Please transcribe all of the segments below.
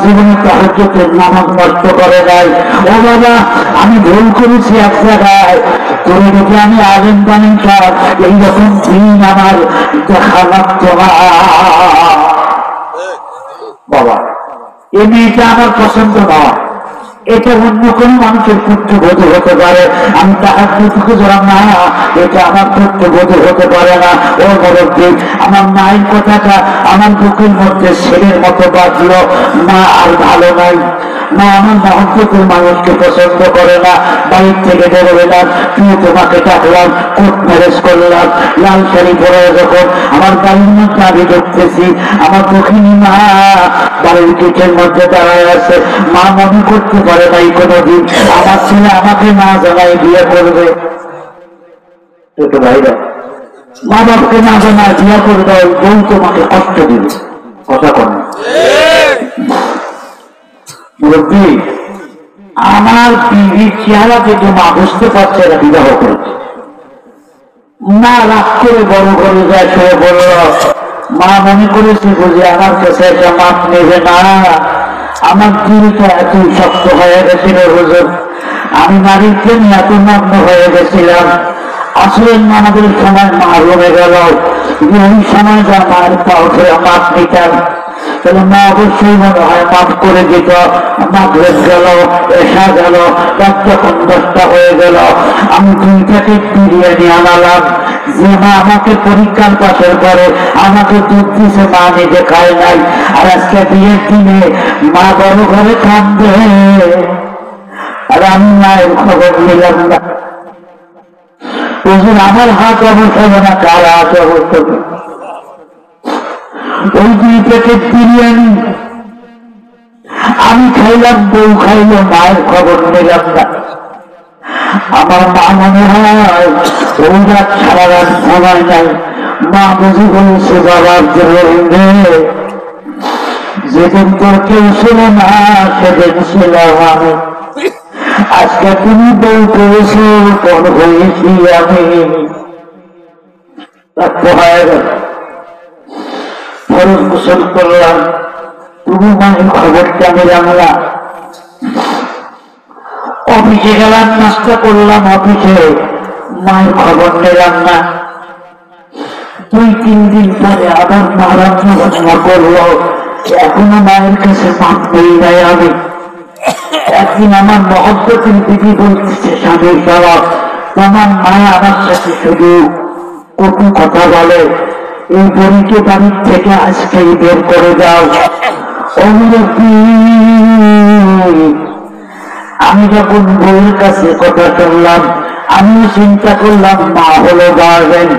জীবনে তাহাজ্জুদের নামাজ নষ্ট করে নাই। ও বাবা, আমি ভুল করেছি এক জায়গায়, করে দেখে আমি আলেম বানিয়ে এইরকম দিন আমার দেখা লাগতো না। বাবা, এই মেয়েটা আমার পছন্দ নয়, এটা অন্য কোন মানুষের পুত্রবোধ হতে পারে, আমি তাহার পুত্রকে জড়াম না, এটা আমার পুত্রবোধ হতে পারে না। ও মুরব্বী, আমার মায়ের কথাটা আমার বুকের মধ্যে ছেলের মতো বাজলো। মা আর ভালো নাই, মা আমার মহব্বতের মানুষকে পছন্দ করে না। বাড়ির থেকে বেরোলাম, তুই তোমাকে ডাকলাম, কোর্ট ম্যারেজ করলাম, লাল শাড়ি পরে যখন আমার বাড়ির মধ্যে আমি ঢুকতেছি, আমার দক্ষিণী মা বাড়ির গেটের মধ্যে দাঁড়ায় আছে। মা মনে করতে পারে নাই কোনোদিন আমার ছেলে আমাকে না জানায় বিয়ে করবে। ছোট ভাইরা, মা বাপকে না জানায় বিয়ে করবে, বউ তোমাকে কষ্ট দিবে। কথা কন মুরব্বী, আমার বিবির চেহারা থেকে মা বুঝতে পারছে না বিবাহ করেছে। মা রাগ করে বড় ঘরে যায়, সে বলল, মা মনে করেছে বুঝে আমার কাছে একটা মাপ নেবে না। আমার দিলটা এত শক্ত হয়ে গেছিল হুজুর, আমি নারীর প্রেমে এত নগ্ন হয়ে গেছিলাম। আসলে আমাদের সময় মা রমে গেল, ওই সময় যা মায়ের পাও ধরে মাপ নিতাম, তাহলে মা অবশ্যই মনে হয় মাফ করে দিত। মাগরিব গেল, এশা গেল, রাত যখন 10টা হয়ে গেল, আমি 2 প্যাকেট বিরিয়ানি আনালাম। যে মা আমাকে পরীক্ষার পাশের পরে আমাকে দুধ দিছে, মা নিজে খায় নাই। আর আজকে বিয়ের দিনে মা বড় ঘরে কাঁদবে, আর আমি মায়ের খবর নিলাম না। আমার হাত অবস্থা না, কার হাত অবস্থা। ওই 2 প্যাকেট বিরিয়ানি আমি খাইলাম, বউ খাইল, মায়ের খবর নিলাম না। আমার মা মনে হয় ওই রাত সারা রাত ঘুমায় নাই। মা বুঝে বলেছে, বাবার যেদিন তোর কেউ ছিল না সেদিন ছিলাম আমি। আজকে তুমি বউ করেছো, তোর হয়েছি আমি। ফরজ গোসল করলাম, তুমি মায়ের খবরটা নিলাম না। অফিসে গেলাম, নাস্তা করলাম, অফিসে মায়ের খবর নিলাম না। 2-3 দিন পরে আবার মা রান্না করলো, এখনো মায়ের কাছে মাপ পেয়ে নাই আমি। একদিন আমার মহব্বতের দিদি বলতেছে, স্বামীর বাবা, তোমার মা আমার সাথে শুধু কটু কথা বলে, এই বড়িকে বাড়ির থেকে আজকেই বের করে দাও। আমি যখন বউয়ের কাছে কথা শুনলাম, আমিও চিন্তা করলাম, মা হলো গার্জেন,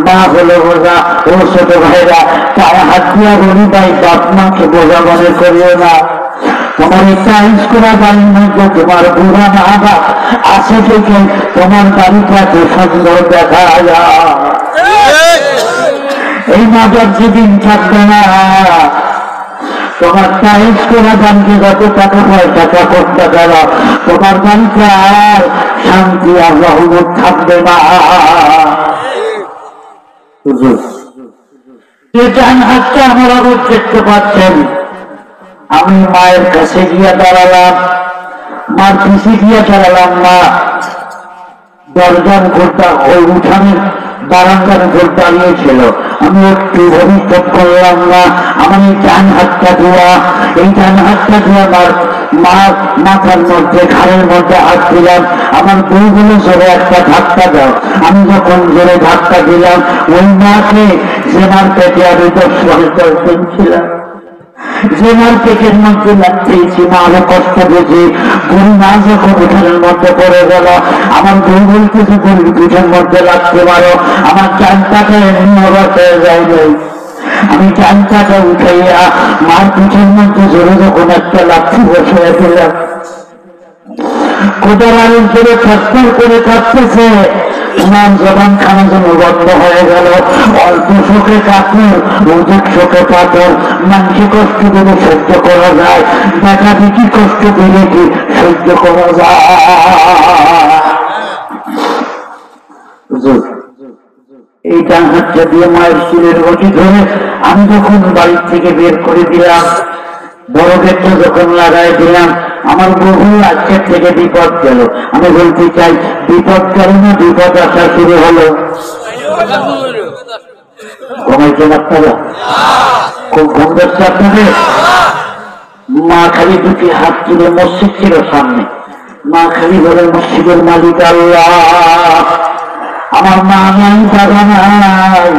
মা হলো বোঝা। ও ছোট ভাইরা, তার হাত দিয়া বলি, ভাই বাপ মাকে বোঝা মনে করিও না। তোমার টাইলস করা বাড়ির মধ্যে তোমার বুড়া মা বাপ আছে থেকে তোমার বাড়িটা এত সুন্দর দেখা যায়। এই মা বাপ যেদিন থাকবে না, তোমার টাইলস করা বাড়িতে যত টাকা পয়সা করতে গেল, তোমার বাড়িতে আর শান্তি আর রহমত থাকবে না। ডান হাতটা আমার আবার দেখতে পাচ্ছেন, আমি মায়ের কাছে গিয়ে দাঁড়ালাম, মার পিছে গিয়ে দাঁড়ালাম। মা দরজার ঘরটা ওই উঠানের বারান্দার ঘর দাঁড়িয়েছিল, আমি একটু ভবিষ্যৎ করলাম না। আমার এই ডান হাতটা ধোয়া, এই ডান হাতটা ধোয়া আমার মার মাথার মধ্যে ঘাড়ের মধ্যে হাত দিলাম। আমার বউগুলো জোরে একটা ধাক্কা দাও। আমি যখন জোরে ধাক্কা দিলাম, ওই মাকে যে মার পেটে আমি 10 দিন ছিলাম, যে মার পেটের মধ্যে লাগতেছি, মা আরো কষ্ট বুঝি। গরু মা যখন উঠানের মধ্যে পড়ে গেল, আমার বউ বলতেছে, গরু পিঠের মধ্যে লাগতে পারো। আমার চানটাকে এমনি অবাক হয়ে যায় নাই। আমি চানটাকে উঠাইয়া মার পিঠের মধ্যে জোরে যখন একটা লাঠি বসিয়ে দিলাম, কোদার আলুর জোরে থরথর করে কাঁপতেছে। আমার জবান খানা যেন বন্ধ হয়ে গেল। অল্প শোকে কাপড়, অধিক শোকে পাথর। মানুষে কষ্ট দিলে সহ্য করা যায়, দেখা দেখি কষ্ট দিলে কি সহ্য করা যায়। এই ডান হাতটা দিয়ে মায়ের চুলের গতি ধরে আমি যখন বাড়ির থেকে বের করে দিলাম, বড় গেটটা যখন লাগাই দিলাম, আমার বহু আজকের থেকে বিপদ গেল। আমি বলতে চাই, বিপদ গেল না বিপদ আসা শুরু হলো। ঘুমাইছেন আপনারা? খুব ঘুম ধরছে আপনাদের? মা খালি দুটি হাত তুলে, মসজিদ ছিল সামনে, মা খালি বলে, মসজিদের মালিক আল্লাহ, আমার মা নাই, বাবা নাই,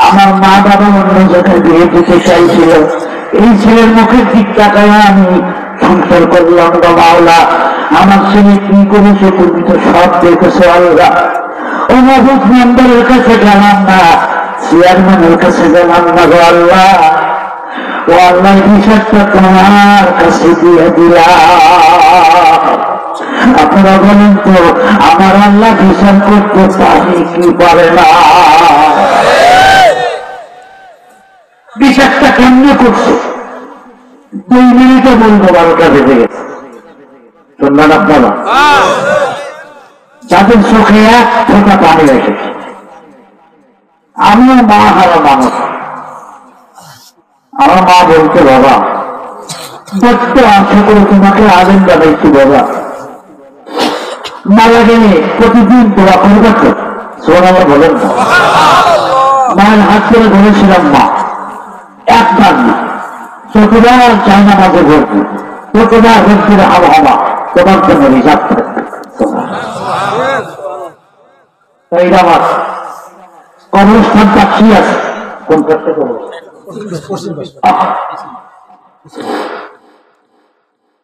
আমার মা বাবা অন্য জায়গায় বিয়ে দিতে চাইছিল, এই ছেলের মুখের দিক তাকায় আমি সংসার করলাম। বাবা, আমার ছেলে কি করেছে তুমি তো সব দেখেছো আল্লাহ। ও মাহবুব মেম্বারের কাছে গেলাম না, চেয়ারম্যানের কাছে গেলাম না গো আল্লাহ, ও আল্লাহ হিসাবটা তোমার কাছে দিয়ে দিলাম। আপনারা বলেন তো, আমার আল্লাহ হিসাব করতে পারে কি পারে না? বিচারটা কেমনে করছে 2 মিনিটে বলবো, 12টা বেজে গেছে। শুনলেন আপনারা? যাদের চোখে এক ফোঁটা পানি এসেছে। আমিও মা হারা মানুষ। আমার মা বলতে, বাবা বড্ড আশা করে তোমাকে আবেদন জানাইছি বাবা, মারা গেলে প্রতিদিন দোয়া করবে তো? সুবহানাল্লাহ বলেন না? মায়ের হাত করে ধরেছিলাম, মা একবার না, যতবার চায়না মাঝে ভর্তি, ততবার ভর্তির আবহাওয়া তোমার জন্য রিজার্ভ থাকবে। এইটা আমার কবরস্থানটা কি আছে? কোন ক্ষেত্রে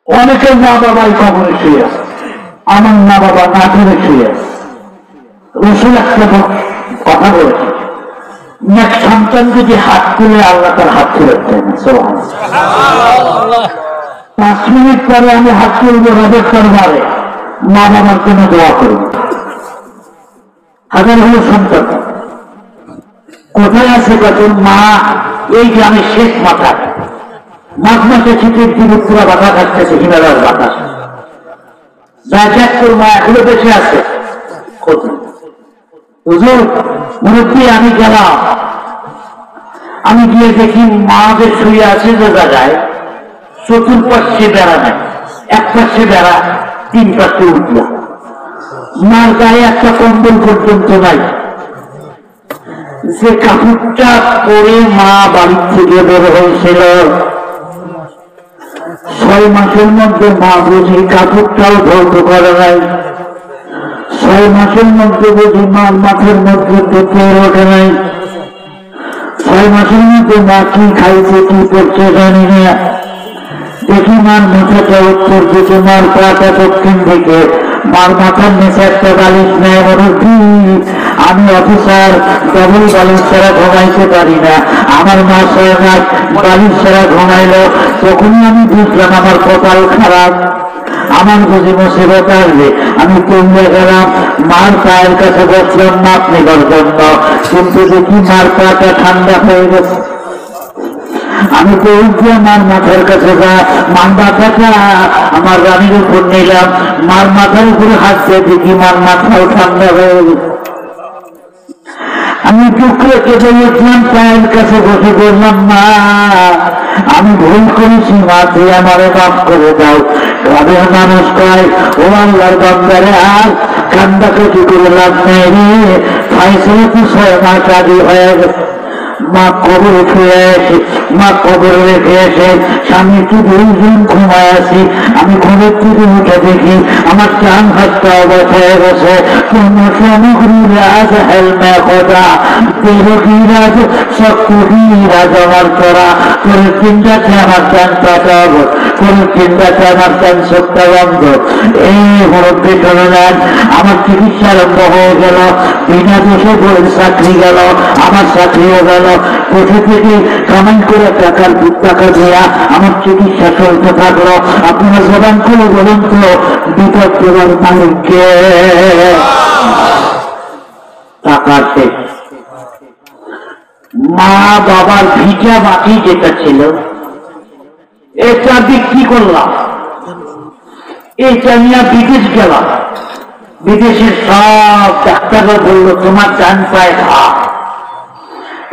অনেকের মা বাবাই কবরে শুয়ে আছে, আমার মা বাবা না ধরে শুয়ে আছে। রসুল একটা কথা বলেছে, এক সন্তান যদি হাত তুলে আল্লাহ তার হাত তুলে দেয় না। 5 মিনিট পরে আমি হাত তুলব রবের দরবারে, মা বাবার জন্য দোয়া করব। হাজার হলো সন্তান কোথায় আছে? কত মা এই গ্রামের শেষ মাথা, মাঝ মাসে শীতের দিন পুরা বাধা থাকতেছে, হিমালয়ের বাতাস। তোর মা এখনো বেঁচে আছে। হুজুর মুরব্বী, আমি গেলাম, আমি গিয়ে দেখি মা যে শুয়ে আছে যে জায়গায়, চতুর্পাশে বেড়া নাই, এক পাশে বেড়া, 3 পাশে উঠলাম, মার গায়ে একটা কম্বল পর্যন্ত নাই। যে কাপড়টা পরে মা বাড়ির থেকে বের হয়েছিল, 6 মাসের মধ্যে মা বুঝি কাপড়টাও ধৌত করে নাই। 6 মাসের মধ্যে বুঝি মার মাথার মধ্যে তেল ওঠে নাই। 6 মাসের মধ্যে মা কি খাইছে কি করছে জানি না। দেখি মার মাথাটা উত্তর দিকে, মার পাটা দক্ষিণ দিকে, মার মাথার নিচে একটা বালিশ নেয়। আমি অফিসার, ডবল বালিশ ছাড়া ঘুমাইতে পারি না, আমার মা 6 মাস বালিশ ছাড়া ঘুমাইল। তখনই আমি বুঝলাম আমার কপাল খারাপ, আমার বুঝি মুসিবত আসবে। আমি কমে গেলাম, মার পায়ের কাছে বসলাম মাপ নেবার জন্য, কিন্তু দেখি মার পাটা ঠান্ডা হয়ে গেছে। আমি তো উঠে মার মাথার কাছে যা, মার মাথাটা আমার রানীর উপর নিলাম, মার মাথার উপরে হাত দিয়ে দেখি মার মাথাও ঠান্ডা হয়ে গেছে। আমি টুকরে কেটে উঠলাম, পায়ের কাছে বসে বললাম, মা আমি ভুল করেছি, মা তুই আমারে মাফ করে দাও। গ্রামের মানুষ কয়, ও আল্লাহর বান্দারে, আর কান্দাকাটি করে লাভ নেই রে, ফাইসলা তো 6 মাস আগে হয়ে গেছে। মা কবরে শুয়ে আছে, মা কবরে রেখে এসে স্বামী কি 2 দিন ঘুমায় আছি। আমি ঘুমের থেকে উঠে দেখি আমার চান হাতটা অবাক হয়ে গেছে। আমার তোরা পরের দিনটাতে আমার চান পাতা, পরের দিনটাতে আমার চান সত্তা বন্ধ। এই মুরব্বী শোনেন, আমার চিকিৎসা আরম্ভ হয়ে গেল, বিনা দোষে চাকরি গেল, আমার চাকরিও গেল। কোথা থেকে কামাই করে টাকা দেয়া আমার চিকিৎসা চলতে থাকলো। আপনারা জবান করে বলুন তো, বিপদ দেওয়ার মালিককে? টাকা শেষ। মা বাবার ভিজা বাকি যেটা ছিল, এটা বিক্রি করলাম, এটা নিয়ে বিদেশ গেলাম। বিদেশের সব ডাক্তাররা বললো, তোমার ডান পায়ে ঘা,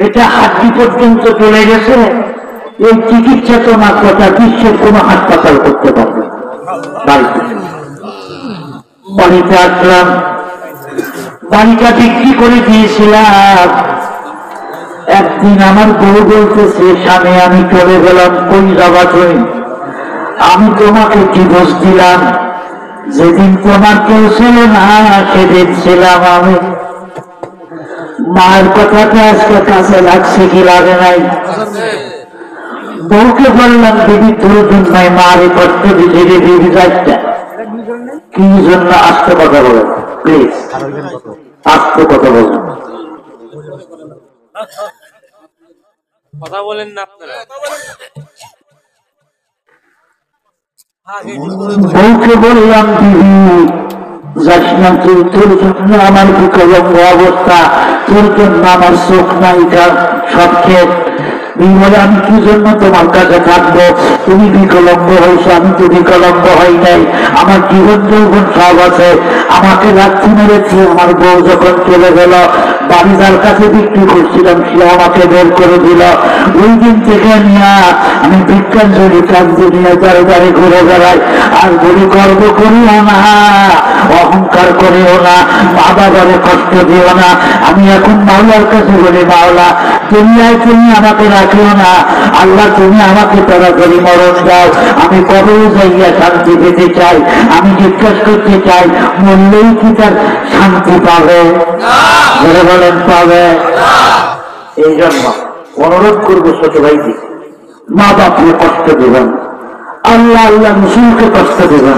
এটা হাড্ডি পর্যন্ত চলে গেছে, এই চিকিৎসা তোমার কথা বিশ্বের কোন হাসপাতাল করতে পারবে বাড়িতে। বাড়িতে আসলাম, বাড়িটা বিক্রি করে দিয়েছিলাম। একদিন আমার বউ বলতেছে, স্বামী আমি চলে গেলাম, কই যাবা তুমি? আমি তোমাকে ডিভোর্স দিলাম, যেদিন তোমার কেউ ছিল না সেদিন ছিলাম আমি। মায়ের কথাটা আজকে কাছে লাগছে কি লাগে নাই? বউকে বললাম, দিদি তোর জন্যই মারে কষ্ট দিতে দিদি যাচ্ছে কি জন্য? আস্তে কথা বলেন প্লিজ, আস্তে কথা বলেন, কথা বলেন না আপনারা। বউকে বললাম, দিদি যাস না তুই, তোর জন্য আমার বিকলঙ্গ অবস্থা, তোর জন্য আমার চোখ নাই সব খেত। বলে আমি কি জন্য তোমার কাছে থাকবো? তুমি বিকলঙ্গ হয়েছো, আমি তো বিকলঙ্গ হই নাই, আমার জীবন যৌবন সব আছে। আমাকে লাথি মেরেছি। আমার বউ যখন চলে গেল, বাড়ি যার কাছে বিক্রি করছিলাম সে আমাকে বের করে দিল। ওই দিন থেকে নিয়ে আমি বিজ্ঞানজনী কাজে দাঁড়ে দাঁড়িয়ে ঘুরে বেড়াই। আর বলি গর্ব করিও না, অহংকার করিও না, মা বাবারে কষ্ট দিও না। আমি এখন মাওলার কাছে বলি, মাওলা দুনিয়ায় তুমি আমাকে রাখিও না, আল্লাহ তুমি আমাকে তাড়াতাড়ি মরণ দাও। আমি কবে যাইয়া শান্তি পেতে চাই। আমি জিজ্ঞাসা করতে চাই, মরলেই কি তার শান্তি পাবে? ধরে বলেন পাবে? এই জন্য অনুরোধ করবো ছোট ভাইকে, মা বাপকে কষ্ট দেবেন, আল্লাহ আল্লাহ রসুলকে কষ্ট দেবেন।